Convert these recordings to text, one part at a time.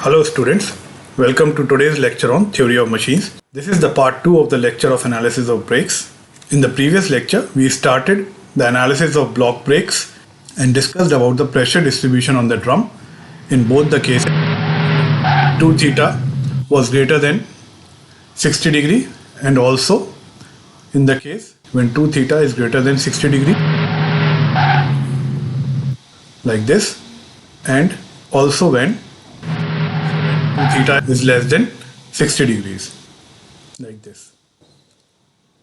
Hello students, welcome to today's lecture on Theory of Machines. This is the part 2 of the lecture of analysis of brakes. In the previous lecture, we started the analysis of block brakes and discussed about the pressure distribution on the drum. In both the cases, 2 theta was greater than 60 degree, and also in the case when 2 theta is greater than 60 degree, like this, and also when 2 theta is less than 60 degrees, like this.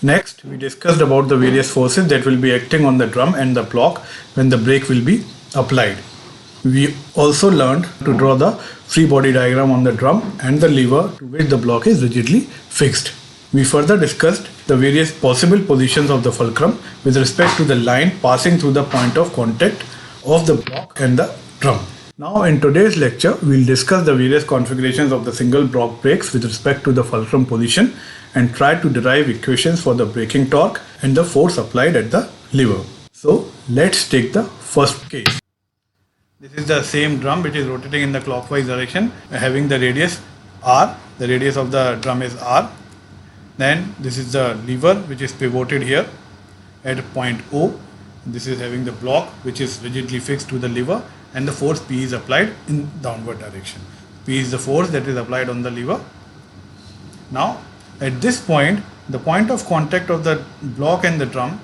Next, we discussed about the various forces that will be acting on the drum and the block when the brake will be applied. We also learned to draw the free body diagram on the drum and the lever to which the block is rigidly fixed. We further discussed the various possible positions of the fulcrum with respect to the line passing through the point of contact of the block and the drum. Now in today's lecture, we'll discuss the various configurations of the single block brakes with respect to the fulcrum position and try to derive equations for the braking torque and the force applied at the lever. So let's take the first case. This is the same drum which is rotating in the clockwise direction, having the radius R. The radius of the drum is R. Then this is the lever which is pivoted here at point O. This is having the block which is rigidly fixed to the lever, and the force P is applied in downward direction. P is the force that is applied on the lever. Now at this point, the point of contact of the block and the drum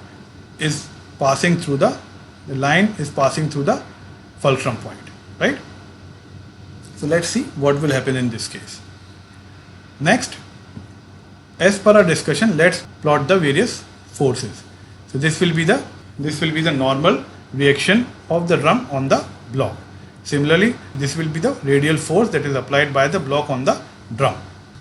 is passing through the line is passing through the fulcrum point, right? So let's see what will happen in this case. Next, as per our discussion, let's plot the various forces. So this will be the normal reaction of the drum on the block. Similarly, this will be the radial force that is applied by the block on the drum.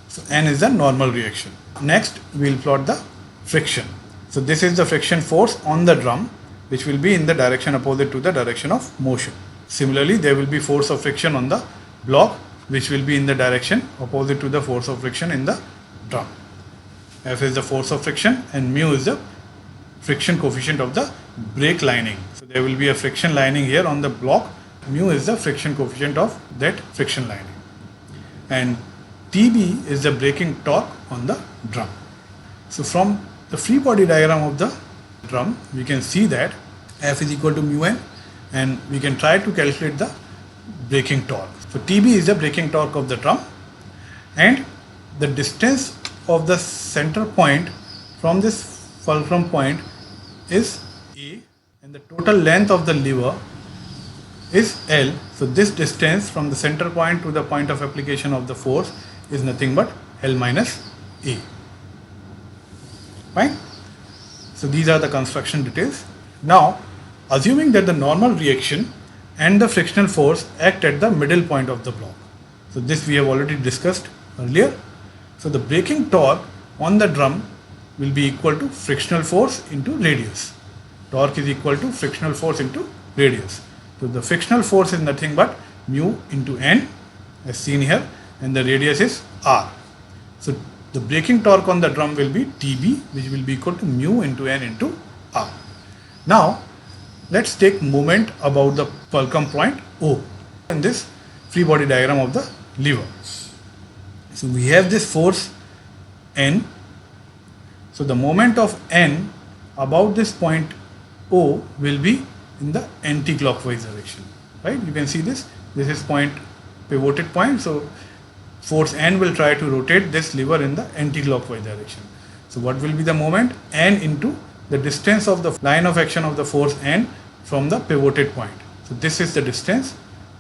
So N is the normal reaction. Next, we will plot the friction. So this is the friction force on the drum, which will be in the direction opposite to the direction of motion. Similarly, there will be force of friction on the block, which will be in the direction opposite to the force of friction in the drum. F is the force of friction and mu is the friction coefficient of the brake lining. So there will be a friction lining here on the block. Mu is the friction coefficient of that friction lining. And Tb is the braking torque on the drum. So from the free body diagram of the drum, we can see that F is equal to mu n, and we can try to calculate the braking torque. So Tb is the braking torque of the drum, and the distance of the center point from this fulcrum point is A, and the total length of the lever is L. So this distance from the center point to the point of application of the force is nothing but L minus A. Fine. So these are the construction details. Now, assuming that the normal reaction and the frictional force act at the middle point of the block. So this we have already discussed earlier. So the braking torque on the drum will be equal to frictional force into radius. Torque is equal to frictional force into radius. So the frictional force is nothing but mu into n, as seen here, and the radius is r. So the braking torque on the drum will be Tb, which will be equal to mu into n into r. Now let's take moment about the fulcrum point O in this free body diagram of the lever. So we have this force N. So the moment of N about this point O will be in the anti-clockwise direction, right? You can see this is point, pivoted point. So force N will try to rotate this lever in the anti-clockwise direction. So what will be the moment? N into the distance of the line of action of the force N from the pivoted point. So this is the distance,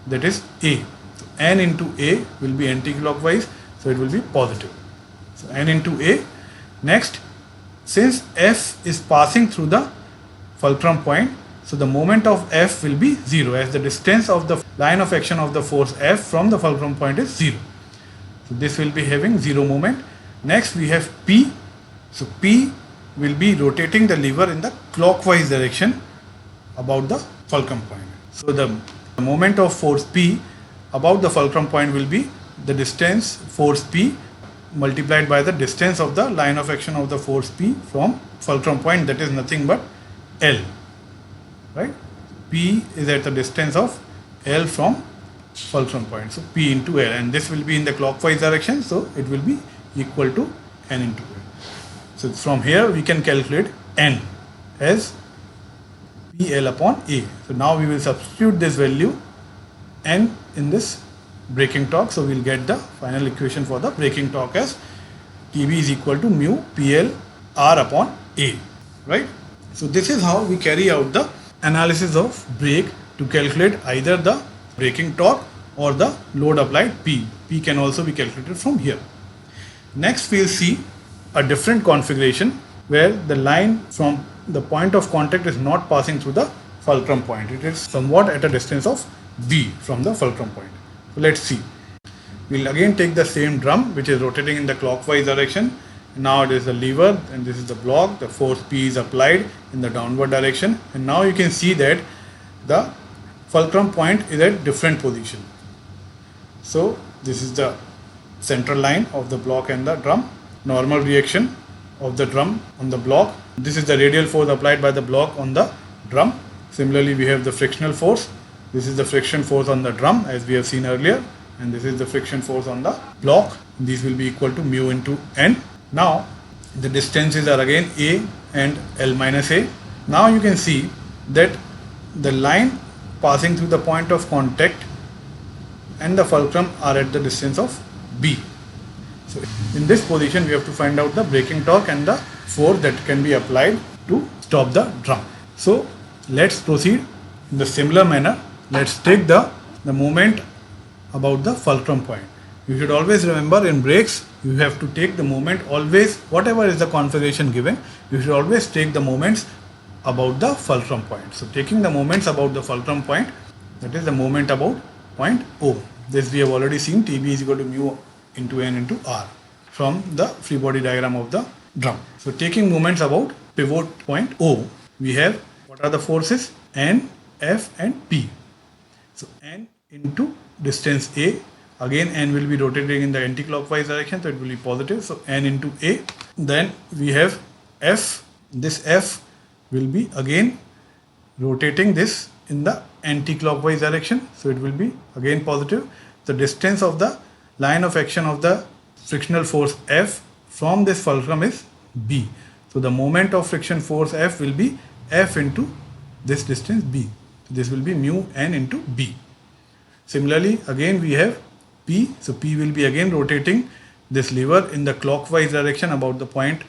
that is A. So N into A will be anti-clockwise, so it will be positive. So N into A. Next, since F is passing through the fulcrum point, so the moment of F will be 0, as the distance of the line of action of the force F from the fulcrum point is 0. So this will be having 0 moment. Next we have P. So P will be rotating the lever in the clockwise direction about the fulcrum point. So the moment of force P about the fulcrum point will be the distance force P multiplied by the distance of the line of action of the force P from fulcrum point, that is nothing but L, right? P is at the distance of L from fulcrum point. So P into L, and this will be in the clockwise direction, so it will be equal to N into L. So from here we can calculate N as PL upon A. So now we will substitute this value N in this braking torque. So we'll get the final equation for the braking torque as TB is equal to mu PL R upon A, right? So this is how we carry out the analysis of brake to calculate either the braking torque or the load applied P. P can also be calculated from here. Next we'll see a different configuration where the line from the point of contact is not passing through the fulcrum point. It is somewhat at a distance of B from the fulcrum point. So let's see. We'll again take the same drum which is rotating in the clockwise direction. Now it is the lever and this is the block. The force P is applied in the downward direction, and now you can see that the fulcrum point is at different position. So this is the central line of the block and the drum. Normal reaction of the drum on the block. This is the radial force applied by the block on the drum. Similarly, we have the frictional force. This is the friction force on the drum as we have seen earlier, and this is the friction force on the block. These will be equal to mu into N. Now the distances are again A and L minus A. Now you can see that the line passing through the point of contact and the fulcrum are at the distance of B. So in this position we have to find out the braking torque and the force that can be applied to stop the drum. So let's proceed in the similar manner. Let's take the moment about the fulcrum point. You should always remember in brakes you have to take the moment always, whatever is the configuration given, you should always take the moments about the fulcrum point. So taking the moments about the fulcrum point, that is the moment about point O. This we have already seen, TB is equal to mu into N into R from the free body diagram of the drum. So taking moments about pivot point O, we have what are the forces? N, F and P. So N into distance A, again N will be rotating in the anti-clockwise direction, so it will be positive, so N into A. Then we have F, this F will be again rotating this in the anti-clockwise direction, so it will be again positive. The distance of the line of action of the frictional force F from this fulcrum is B. So the moment of friction force F will be F into this distance B. So this will be mu N into B. Similarly, again we have P. So P will be again rotating this lever in the clockwise direction about the point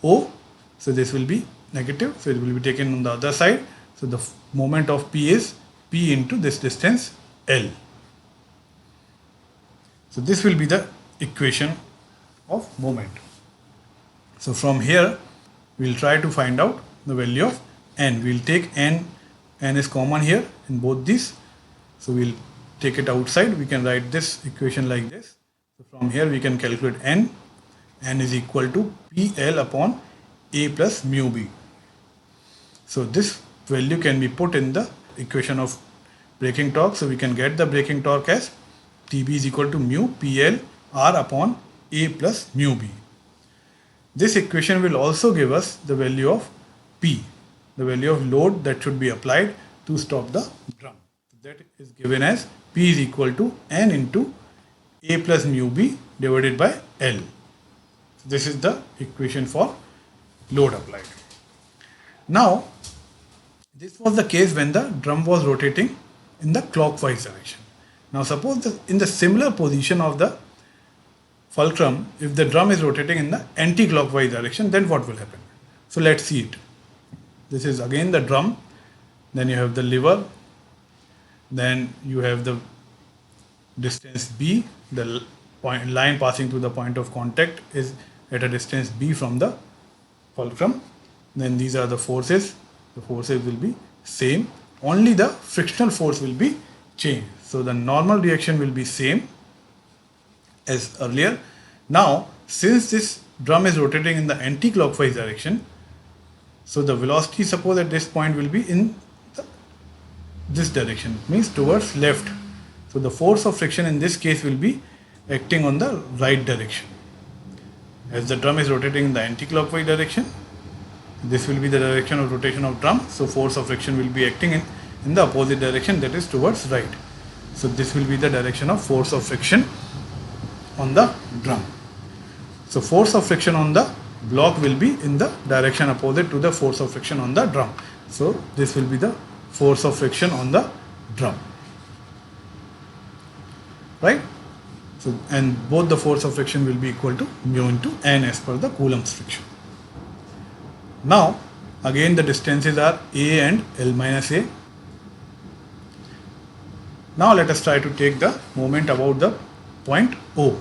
O. So this will be negative. So it will be taken on the other side. So the moment of P is P into this distance L. So this will be the equation of moment. So from here we will try to find out the value of N. We will take N is common here in both these. So we will take it outside. We can write this equation like this. So from here we can calculate N. N is equal to PL upon A plus mu B. So this value can be put in the equation of braking torque. So we can get the braking torque as TB is equal to mu PL R upon A plus mu B. This equation will also give us the value of P, the value of load that should be applied to stop the drum. That is given as P is equal to N into A plus mu B divided by L. This is the equation for load applied. Now, this was the case when the drum was rotating in the clockwise direction. Now suppose that in the similar position of the fulcrum, if the drum is rotating in the anti-clockwise direction, then what will happen? So let's see it. This is again the drum, then you have the lever, then you have the distance B, the line passing through the point of contact is at a distance B from the fulcrum. Then these are the forces will be same, only the frictional force will be changed. So the normal reaction will be same as earlier. Now since this drum is rotating in the anti-clockwise direction, so the velocity suppose at this point will be in this direction, means towards left. So the force of friction in this case will be acting on the right direction. As the drum is rotating in the anti-clockwise direction, this will be the direction of rotation of drum. So force of friction will be acting in the opposite direction, that is towards right. So this will be the direction of force of friction on the drum. So force of friction on the block will be in the direction opposite to the force of friction on the drum. So this will be the force of friction on the drum, right? So, and both the force of friction will be equal to mu into n as per the Coulomb's friction. Now again the distances are a and L minus a. Now let us try to take the moment about the point O.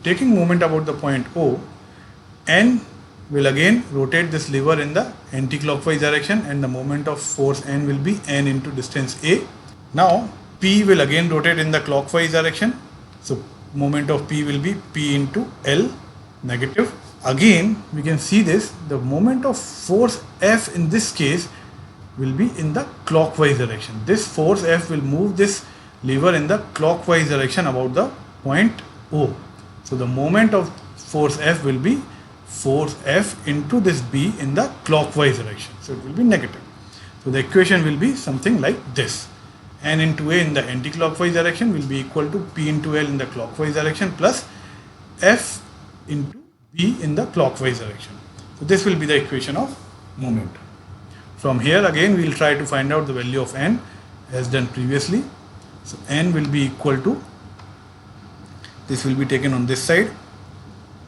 Taking moment about the point O, N will again rotate this lever in the anti-clockwise direction, and the moment of force N will be N into distance A. Now P will again rotate in the clockwise direction, so moment of P will be P into L negative. Again we can see this, the moment of force F in this case will be in the clockwise direction. This force F will move this lever in the clockwise direction about the point O. So the moment of force F will be force F into this B in the clockwise direction. So it will be negative. So the equation will be something like this. N into A in the anti-clockwise direction will be equal to P into L in the clockwise direction plus F into B in the clockwise direction. So this will be the equation of moment. From here again we will try to find out the value of N as done previously. So N will be equal to, this will be taken on this side,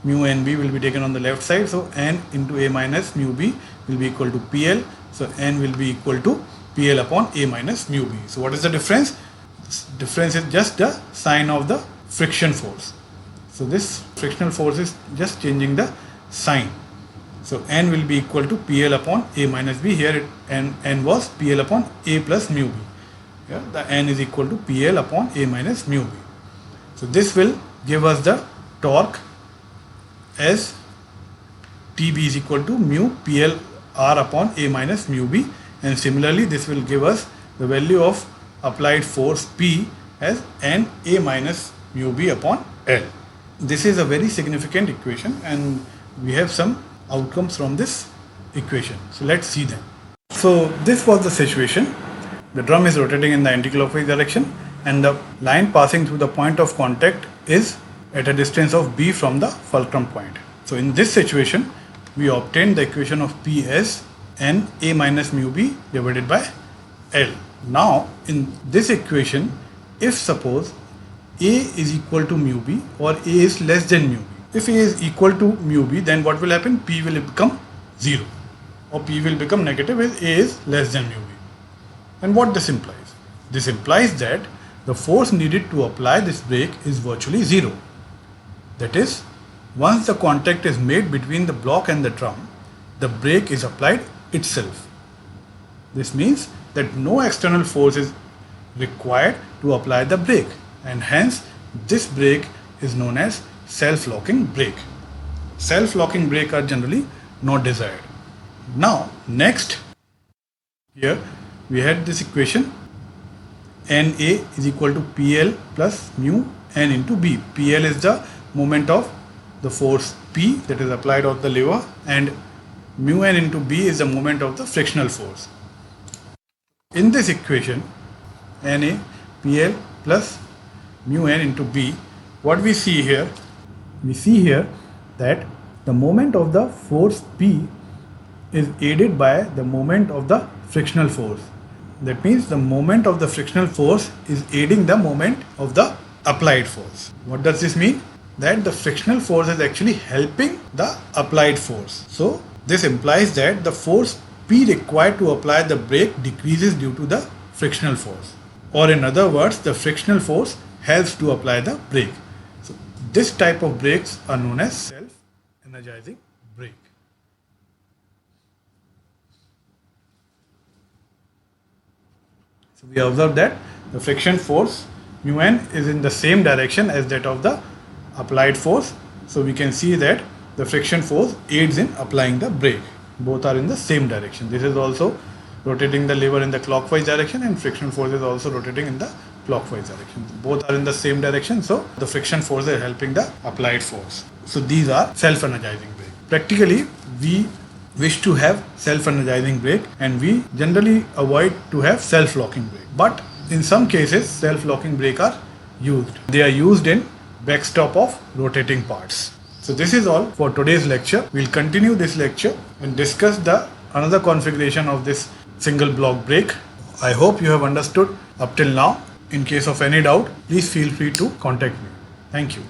mu NB will be taken on the left side. So N into A minus mu B will be equal to PL. So N will be equal to PL upon A minus mu B. So what is the difference? This difference is just the sign of the friction force. So this frictional force is just changing the sign. So N will be equal to PL upon A minus B. Here N was PL upon A plus mu B. Here the N is equal to PL upon A minus mu B. So this will give us the torque as TB is equal to mu PL R upon A minus mu B, and similarly this will give us the value of applied force P as N A minus mu B upon L. This is a very significant equation and we have some outcomes from this equation. So let's see them. So this was the situation. The drum is rotating in the anti-clockwise direction and the line passing through the point of contact is at a distance of B from the fulcrum point. So in this situation we obtained the equation of P as N A minus mu B divided by L. Now in this equation, if suppose A is equal to mu B or A is less than mu B, if A is equal to mu B, then what will happen? P will become 0 or P will become negative if A is less than mu B. And what this implies? This implies that the force needed to apply this brake is virtually 0. That is, once the contact is made between the block and the drum, the brake is applied itself. This means that no external force is required to apply the brake, and hence this brake is known as self-locking brake. Self-locking brake are generally not desired. Now next, here we had this equation NA is equal to PL plus mu N into B. PL is the moment of the force P that is applied on the lever, and mu N into B is the moment of the frictional force. In this equation NA PL plus mu N into B, what we see here? We see here that the moment of the force P is aided by the moment of the frictional force. That means the moment of the frictional force is aiding the moment of the applied force. What does this mean? That the frictional force is actually helping the applied force. So this implies that the force P required to apply the brake decreases due to the frictional force. Or in other words, the frictional force helps to apply the brake. So this type of brakes are known as self-energizing brake. So we observe that the friction force mu N is in the same direction as that of the applied force. So we can see that the friction force aids in applying the brake. Both are in the same direction. This is also rotating the lever in the clockwise direction, and friction force is also rotating in the clockwise direction. Both are in the same direction, so the friction force is helping the applied force. So these are self-energizing brake. Practically, we wish to have self-energizing brake and we generally avoid to have self-locking brake. But In some cases, self-locking brake are used. They are used in backstop of rotating parts. So this is all for today's lecture. We'll continue this lecture and discuss the another configuration of this single block brake. I hope you have understood up till now. In case of any doubt, please feel free to contact me. Thank you.